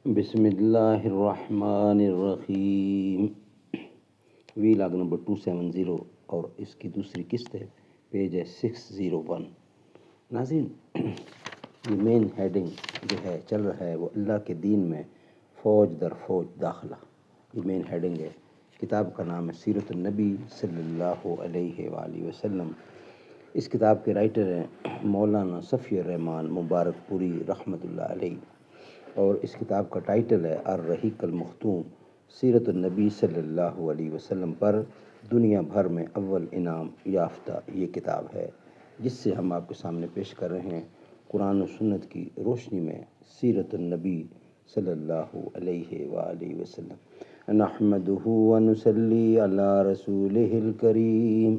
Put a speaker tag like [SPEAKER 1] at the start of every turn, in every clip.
[SPEAKER 1] بسم اللہ الرحمن الرحیم۔ ویلاگ نمبر 270 اور اس کی دوسری قسط ہے، پیج ہے 601۔ ناظرین، یہ مین ہیڈنگ جو ہے چل رہا ہے وہ اللہ کے دین میں فوج در فوج داخلہ، یہ مین ہیڈنگ ہے۔ کتاب کا نام ہے سیرت النبی صلی اللہ علیہ وآلہ وسلم۔ اس کتاب کے رائٹر ہیں مولانا صفی الرحمان مبارک پوری رحمۃ اللہ علیہ، اور اس کتاب کا ٹائٹل ہے الرحیق المختوم، سیرت النبی صلی اللہ علیہ وسلم پر دنیا بھر میں اول انعام یافتہ یہ کتاب ہے، جس سے ہم آپ کے سامنے پیش کر رہے ہیں قرآن و سنت کی روشنی میں سیرت النبی صلی اللہ علیہ وآلہ وسلم۔ نحمدہ ونصلی علی رسولہ الکریم،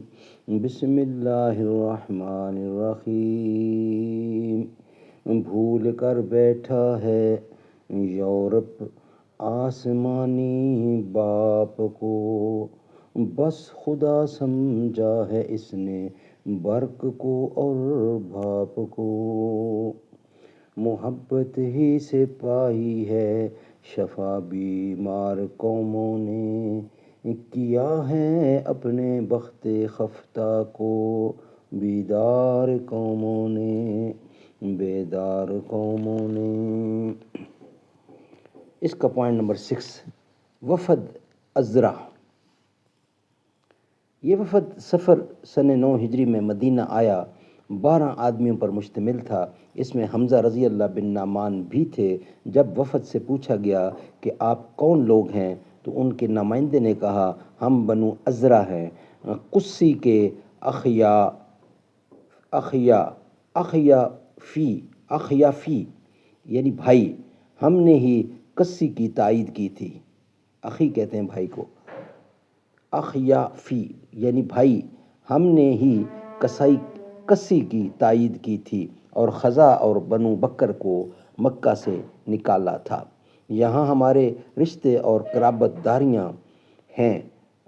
[SPEAKER 1] بسم اللہ الرحمن الرحیم۔ بھول کر بیٹھا ہے یورپ آسمانی باپ کو، بس خدا سمجھا ہے اس نے برق کو اور بھاپ کو۔ محبت ہی سے پائی ہے شفا بیمار قوموں نے، کیا ہے اپنے بخت خفتہ کو بیدار قوموں نے، بیدار قوموں نے۔ اس کا پوائنٹ نمبر 6، وفد عذرا۔ یہ وفد سفر سن 9 ہجری میں مدینہ آیا، 12 آدمیوں پر مشتمل تھا۔ اس میں حمزہ رضی اللہ بن نعمان بھی تھے۔ جب وفد سے پوچھا گیا کہ آپ کون لوگ ہیں تو ان کے نمائندے نے کہا ہم بنو عذرا ہیں، قسی کے اخیافی یعنی بھائی، ہم نے ہی قسی کی تائید کی تھی۔ اخی کہتے ہیں بھائی کو، اخیافی یعنی بھائی، ہم نے ہی قسی کی تائید کی تھی اور خزا اور بنو بکر کو مکہ سے نکالا تھا۔ یہاں ہمارے رشتے اور قرابت داریاں ہیں،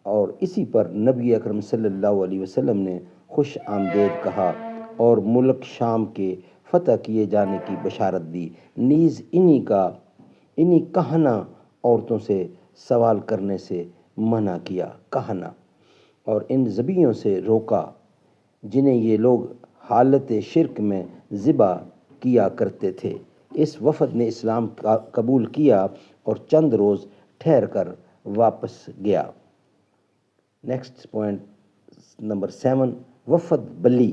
[SPEAKER 1] اور اسی پر نبی اکرم صلی اللہ علیہ وسلم نے خوش آمدید کہا اور ملک شام کے فتح کیے جانے کی بشارت دی، نیز انہی کہنہ عورتوں سے سوال کرنے سے منع کیا، کہنہ، اور ان ذبیحوں سے روکا جنہیں یہ لوگ حالت شرک میں ذبح کیا کرتے تھے۔ اس وفد نے اسلام قبول کیا اور چند روز ٹھہر کر واپس گیا۔ نیکسٹ پوائنٹ نمبر 7، وفد بلی۔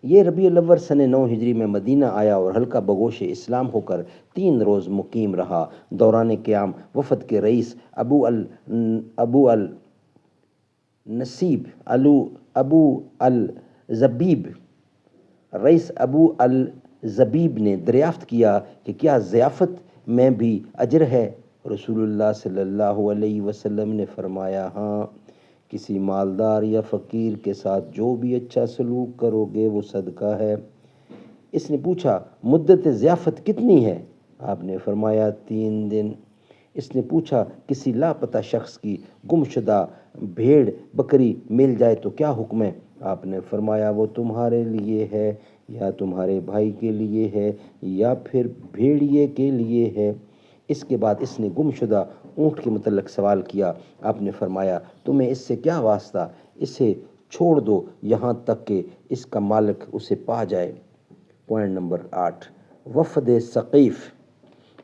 [SPEAKER 1] یہ ربیع الاول سن 9 ہجری میں مدینہ آیا اور حلقہ بگوش اسلام ہو کر 3 روز مقیم رہا۔ دوران قیام وفد کے رئیس ابو الزبیب نے دریافت کیا کہ کیا ضیافت میں بھی اجر ہے؟ رسول اللہ صلی اللہ علیہ وسلم نے فرمایا ہاں، کسی مالدار یا فقیر کے ساتھ جو بھی اچھا سلوک کرو گے وہ صدقہ ہے۔ اس نے پوچھا مدت ضیافت کتنی ہے؟ آپ نے فرمایا 3 دن۔ اس نے پوچھا کسی لاپتہ شخص کی گمشدہ بھیڑ بکری مل جائے تو کیا حکم ہے؟ آپ نے فرمایا وہ تمہارے لیے ہے یا تمہارے بھائی کے لیے ہے یا پھر بھیڑیے کے لیے ہے۔ اس کے بعد اس نے گمشدہ اونٹ کے متعلق سوال کیا۔ آپ نے فرمایا تمہیں اس سے کیا واسطہ، اسے چھوڑ دو یہاں تک کہ اس کا مالک اسے پا جائے۔ پوائنٹ نمبر 8، وفد ثقیف۔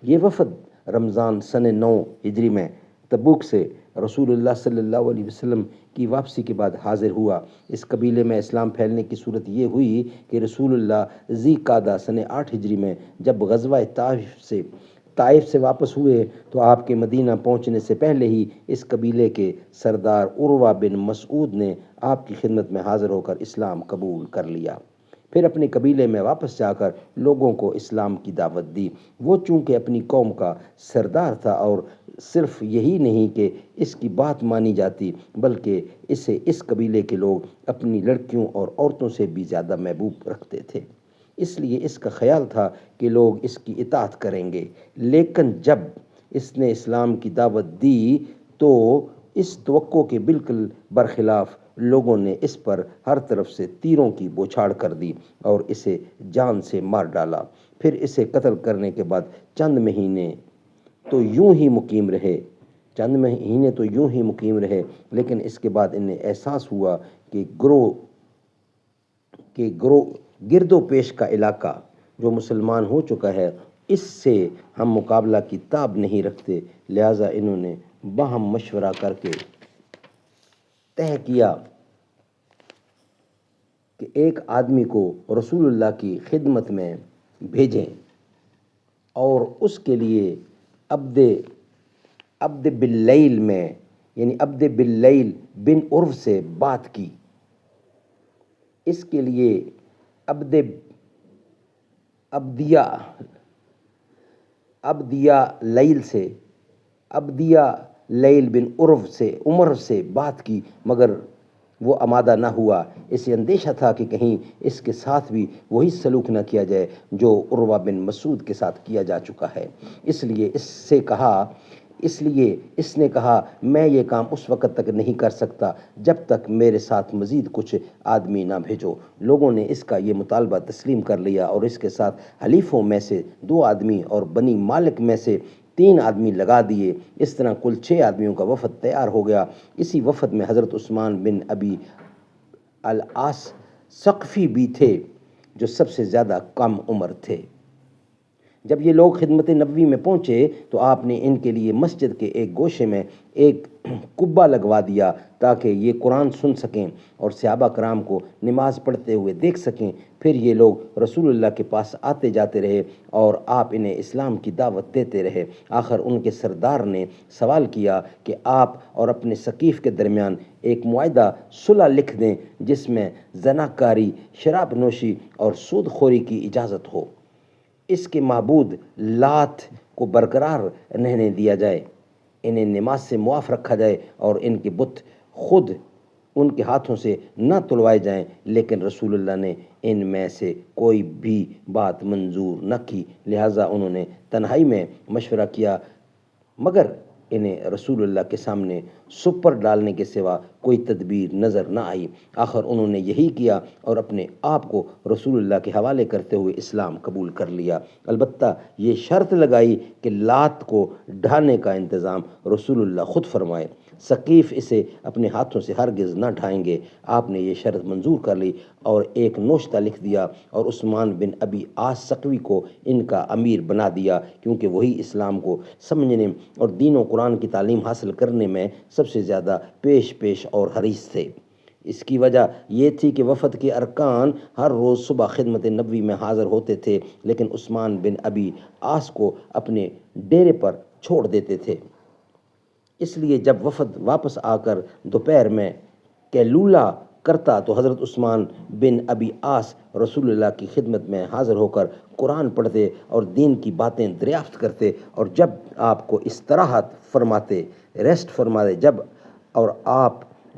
[SPEAKER 1] یہ وفد رمضان سن 9 ہجری میں تبوک سے رسول اللہ صلی اللہ علیہ وسلم کی واپسی کے بعد حاضر ہوا۔ اس قبیلے میں اسلام پھیلنے کی صورت یہ ہوئی کہ رسول اللہ ذی قعدہ سن 8 ہجری میں جب غزوہ طائف سے واپس ہوئے تو آپ کے مدینہ پہنچنے سے پہلے ہی اس قبیلے کے سردار عروہ بن مسعود نے آپ کی خدمت میں حاضر ہو کر اسلام قبول کر لیا۔ پھر اپنے قبیلے میں واپس جا کر لوگوں کو اسلام کی دعوت دی۔ وہ چونکہ اپنی قوم کا سردار تھا اور صرف یہی نہیں کہ اس کی بات مانی جاتی بلکہ اسے اس قبیلے کے لوگ اپنی لڑکیوں اور عورتوں سے بھی زیادہ محبوب رکھتے تھے، اس لیے اس کا خیال تھا کہ لوگ اس کی اطاعت کریں گے۔ لیکن جب اس نے اسلام کی دعوت دی تو اس توقع کے بالکل برخلاف لوگوں نے اس پر ہر طرف سے تیروں کی بوچھاڑ کر دی اور اسے جان سے مار ڈالا۔ پھر اسے قتل کرنے کے بعد چند مہینے تو یوں ہی مقیم رہے، چند مہینے تو یوں ہی مقیم رہے، لیکن اس کے بعد انہیں احساس ہوا کہ گرد و پیش کا علاقہ جو مسلمان ہو چکا ہے اس سے ہم مقابلہ کی تاب نہیں رکھتے، لہٰذا انہوں نے باہم مشورہ کر کے طے کیا کہ ایک آدمی کو رسول اللہ کی خدمت میں بھیجیں اور اس کے لیے عبد باللیل میں یعنی عبد باللیل بن عرف سے بات کی۔ اس کے لیے عبدیہ لیل بن عمر سے بات کی، مگر وہ آمادہ نہ ہوا۔ اسے اندیشہ تھا کہ کہیں اس کے ساتھ بھی وہی سلوک نہ کیا جائے جو عروہ بن مسعود کے ساتھ کیا جا چکا ہے، اس لیے اس نے کہا میں یہ کام اس وقت تک نہیں کر سکتا جب تک میرے ساتھ مزید کچھ آدمی نہ بھیجو۔ لوگوں نے اس کا یہ مطالبہ تسلیم کر لیا اور اس کے ساتھ حلیفوں میں سے 2 آدمی اور بنی مالک میں سے 3 آدمی لگا دیے۔ اس طرح کل 6 آدمیوں کا وفد تیار ہو گیا۔ اسی وفد میں حضرت عثمان بن ابی العاص ثقفی بھی تھے جو سب سے زیادہ کم عمر تھے۔ جب یہ لوگ خدمت نبوی میں پہنچے تو آپ نے ان کے لیے مسجد کے ایک گوشے میں ایک کبا لگوا دیا تاکہ یہ قرآن سن سکیں اور صحابہ کرام کو نماز پڑھتے ہوئے دیکھ سکیں۔ پھر یہ لوگ رسول اللہ کے پاس آتے جاتے رہے اور آپ انہیں اسلام کی دعوت دیتے رہے۔ آخر ان کے سردار نے سوال کیا کہ آپ اور اپنے ثقیف کے درمیان ایک معاہدہ صلح لکھ دیں جس میں زناکاری، شراب نوشی اور سود خوری کی اجازت ہو۔ اس کے معبود لات کو برقرار رہنے دیا جائے، انہیں نماز سے معاف رکھا جائے اور ان کے بت خود ان کے ہاتھوں سے نہ تلوائے جائیں، لیکن رسول اللہ نے ان میں سے کوئی بھی بات منظور نہ کی، لہٰذا انہوں نے تنہائی میں مشورہ کیا، مگر انہیں رسول اللہ کے سامنے سپر ڈالنے کے سوا کوئی تدبیر نظر نہ آئی۔ آخر انہوں نے یہی کیا اور اپنے آپ کو رسول اللہ کے حوالے کرتے ہوئے اسلام قبول کر لیا، البتہ یہ شرط لگائی کہ لات کو ڈھانے کا انتظام رسول اللہ خود فرمائے، ثقیف اسے اپنے ہاتھوں سے ہرگز نہ ڈھائیں گے۔ آپ نے یہ شرط منظور کر لی اور ایک نوشتہ لکھ دیا اور عثمان بن ابی عاص ثقفی کو ان کا امیر بنا دیا، کیونکہ وہی اسلام کو سمجھنے اور دین و قرآن کی تعلیم حاصل کرنے میں سب سے زیادہ پیش اور حریص تھے۔ اس کی وجہ یہ تھی کہ وفد کے ارکان ہر روز صبح خدمت نبوی میں حاضر ہوتے تھے، لیکن عثمان بن ابی عاص کو اپنے ڈیرے پر چھوڑ دیتے تھے۔ اس لیے جب وفد واپس آ کر دوپہر میں قیلولہ کرتا تو حضرت عثمان بن ابی عاص رسول اللہ کی خدمت میں حاضر ہو کر قرآن پڑھتے اور دین کی باتیں دریافت کرتے، اور جب آپ کو استراحت فرماتے ریسٹ فرماتے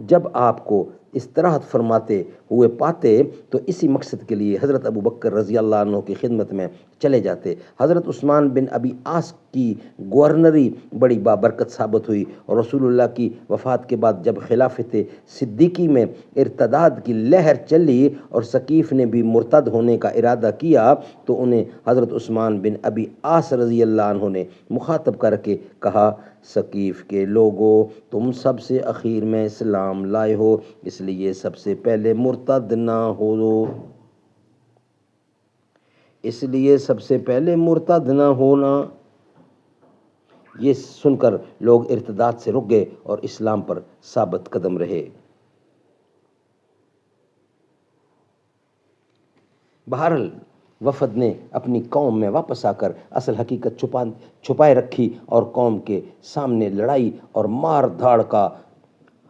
[SPEAKER 1] جب آپ کو استراحت فرماتے ہوئے پاتے تو اسی مقصد کے لیے حضرت ابو بکر رضی اللہ عنہ کی خدمت میں چلے جاتے۔ حضرت عثمان بن ابی عاص کی گورنری بڑی بابرکت ثابت ہوئی اور رسول اللہ کی وفات کے بعد جب خلافت صدیقی میں ارتداد کی لہر چلی اور ثقیف نے بھی مرتد ہونے کا ارادہ کیا تو انہیں حضرت عثمان بن ابی عاص رضی اللہ عنہ نے مخاطب کر کے کہا، ثقیف کے لوگو، تم سب سے اخیر میں اسلام لائے ہو، اس لیے سب سے پہلے مرتد نہ ہونا۔ یہ سن کر لوگ ارتداد سے رک گئے اور اسلام پر ثابت قدم رہے۔ بہرحال وفد نے اپنی قوم میں واپس آ کر اصل حقیقت چھپائے رکھی اور قوم کے سامنے لڑائی اور مار دھاڑ کا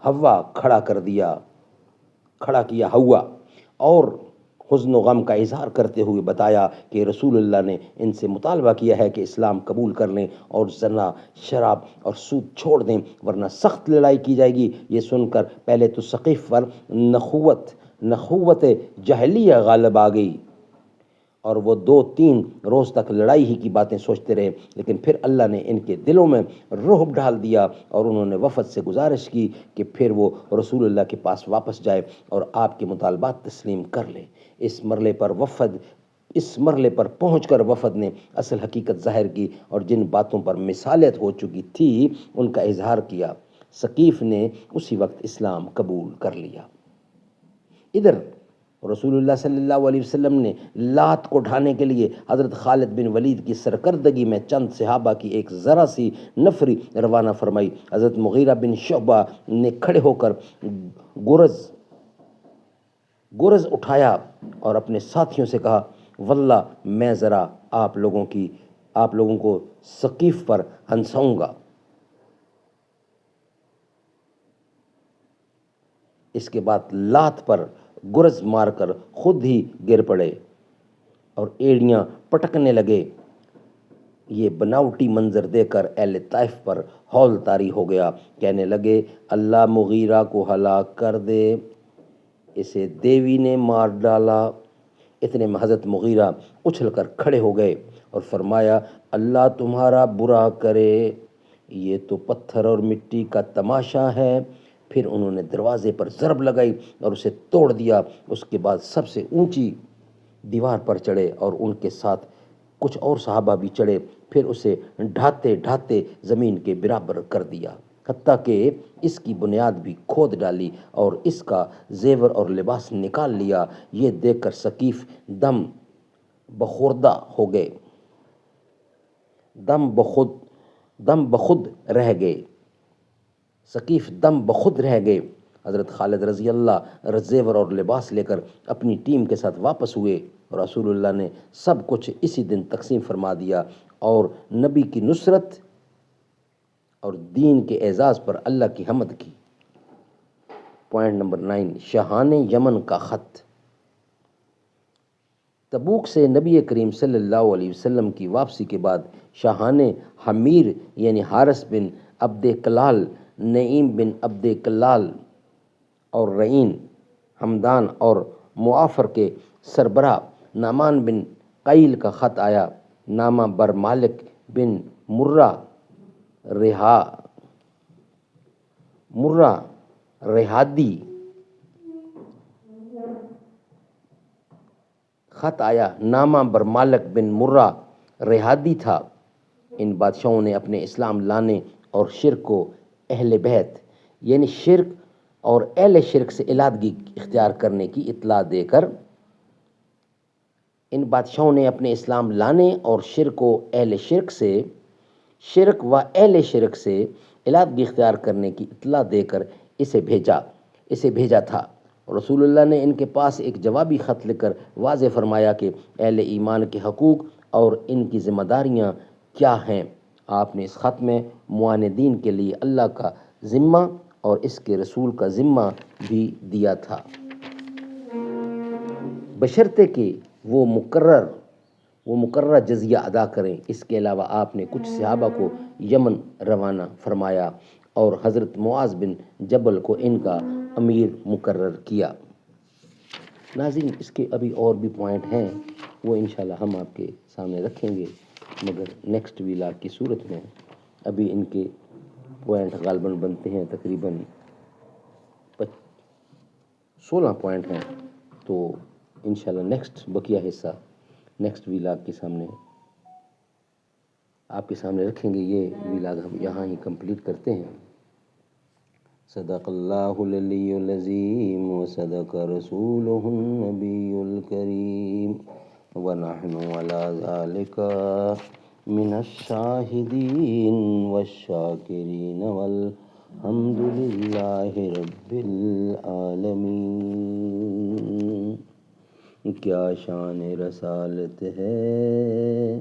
[SPEAKER 1] ہوا کھڑا کیا ہوا اور حزن و غم کا اظہار کرتے ہوئے بتایا کہ رسول اللہ نے ان سے مطالبہ کیا ہے کہ اسلام قبول کر لیں اور زنا، شراب اور سود چھوڑ دیں ورنہ سخت لڑائی کی جائے گی۔ یہ سن کر پہلے تو ثقیف پر نخوت جاہلیہ غالب آ گئی اور وہ 2-3 روز تک لڑائی ہی کی باتیں سوچتے رہے، لیکن پھر اللہ نے ان کے دلوں میں رعب ڈال دیا اور انہوں نے وفد سے گزارش کی کہ پھر وہ رسول اللہ کے پاس واپس جائے اور آپ کے مطالبات تسلیم کر لے۔ اس مرحلے پر وفد اس مرحلے پر پہنچ کر وفد نے اصل حقیقت ظاہر کی اور جن باتوں پر مثالیت ہو چکی تھی ان کا اظہار کیا۔ ثقیف نے اسی وقت اسلام قبول کر لیا۔ ادھر رسول اللہ صلی اللہ علیہ وسلم نے لات کو ڈھانے کے لیے حضرت خالد بن ولید کی سرکردگی میں چند صحابہ کی ایک ذرا سی نفری روانہ فرمائی۔ حضرت مغیرہ بن شعبہ نے کھڑے ہو کر گرز اٹھایا اور اپنے ساتھیوں سے کہا، واللہ میں ذرا آپ لوگوں کو ثقیف پر ہنساؤں گا۔ اس کے بعد لات پر گرز مار کر خود ہی گر پڑے اور ایڑیاں پٹکنے لگے۔ یہ بناوٹی منظر دے کر اہل طائف پر ہول طاری ہو گیا، کہنے لگے، اللہ مغیرہ کو ہلاک کر دے، اسے دیوی نے مار ڈالا۔ اتنے میں حضرت مغیرہ اچھل کر کھڑے ہو گئے اور فرمایا، اللہ تمہارا برا کرے، یہ تو پتھر اور مٹی کا تماشا ہے۔ پھر انہوں نے دروازے پر ضرب لگائی اور اسے توڑ دیا۔ اس کے بعد سب سے اونچی دیوار پر چڑھے اور ان کے ساتھ کچھ اور صحابہ بھی چڑھے، پھر اسے ڈھاتے ڈھاتے زمین کے برابر کر دیا، حتیٰ کہ اس کی بنیاد بھی کھود ڈالی اور اس کا زیور اور لباس نکال لیا۔ یہ دیکھ کر ثقیف دم بخوردہ ہو گئے، دم بخود رہ گئے۔ ثقیف دم بخود رہ گئے۔ حضرت خالد رضی اللہ زیور اور لباس لے کر اپنی ٹیم کے ساتھ واپس ہوئے۔ رسول اللہ نے سب کچھ اسی دن تقسیم فرما دیا اور نبی کی نصرت اور دین کے اعزاز پر اللہ کی حمد کی۔ پوائنٹ نمبر 9، شاہان یمن کا خط۔ تبوک سے نبی کریم صلی اللہ علیہ وسلم کی واپسی کے بعد شاہان حمیر یعنی حارث بن عبد کلال، نعیم بن عبد کلال اور رعین حمدان اور معافر کے سربراہ نعمان بن قیل کا خط آیا۔ نامہ بر مالک بن مرہ رہادی خط آیا۔ نامہ بر مالک بن مرہ رہادی تھا۔ ان بادشاہوں نے اپنے اسلام لانے اور شرک کو اہل بیت یعنی شرک اور اہل شرک سے علیحدگی اختیار کرنے کی اطلاع دے کر شرک و اہل شرک سے علیحدگی اختیار کرنے کی اطلاع دے کر اسے بھیجا تھا۔ رسول اللہ نے ان کے پاس ایک جوابی خط لکھ کر واضح فرمایا کہ اہل ایمان کے حقوق اور ان کی ذمہ داریاں کیا ہیں۔ آپ نے اس خط میں معاندین کے لیے اللہ کا ذمہ اور اس کے رسول کا ذمہ بھی دیا تھا، بشرطے کہ وہ مقررہ جزیہ ادا کریں۔ اس کے علاوہ آپ نے کچھ صحابہ کو یمن روانہ فرمایا اور حضرت معاذ بن جبل کو ان کا امیر مقرر کیا۔ ناظرین، اس کے ابھی اور بھی پوائنٹ ہیں، وہ انشاءاللہ ہم آپ کے سامنے رکھیں گے، مگر نیکسٹ ویلاگ کی صورت میں۔ ابھی ان کے پوائنٹ غالباً بنتے ہیں تقریباً 16 پوائنٹ ہیں، تو انشاءاللہ نیکسٹ بقیہ حصہ نیکسٹ ویلاگ کے سامنے آپ کے سامنے رکھیں گے۔ یہ ویلاگ ہم یہاں ہی کمپلیٹ کرتے ہیں۔ صدق اللہ العلی العظیم و صدق رسولہ النبی الکریم ونحن علی ذالک من الشاہدین والشاکرین والحمد للہ رب العالمین۔ کیا شان رسالت ہے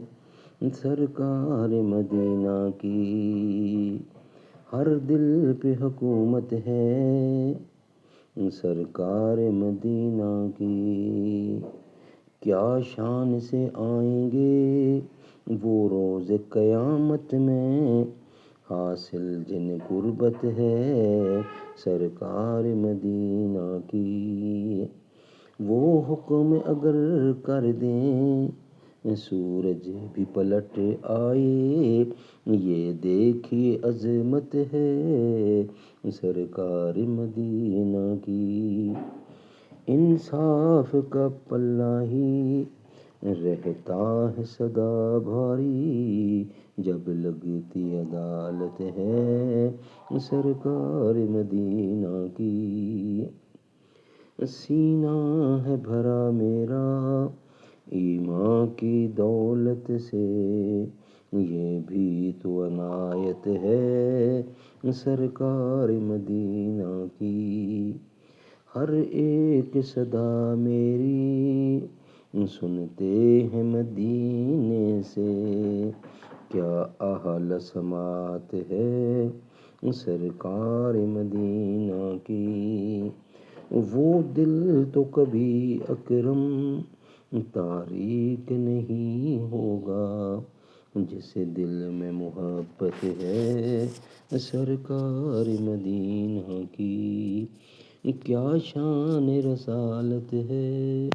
[SPEAKER 1] سرکار مدینہ کی، ہر دل پہ حکومت ہے سرکار مدینہ کی۔ کیا شان سے آئیں گے وہ روز قیامت میں، حاصل جن قربت ہے سرکار مدینہ کی۔ وہ حکم اگر کر دیں سورج بھی پلٹ آئے، یہ دیکھیے عظمت ہے سرکار مدینہ کی۔ انصاف کا پلہ ہی رہتا ہے صدا بھاری جب لگتی عدالت ہے سرکار مدینہ کی۔ سینہ ہے بھرا میرا ایمان کی دولت سے، یہ بھی تو عنایت ہے سرکار مدینہ کی۔ ہر ایک صدا میری سنتے ہیں مدینے سے، کیا اہل سماعت ہے سرکار مدینہ کی۔ وہ دل تو کبھی اکرم تاریک نہیں ہوگا، جس دل میں محبت ہے سرکار مدینہ کی۔ کیا شان رسالت ہے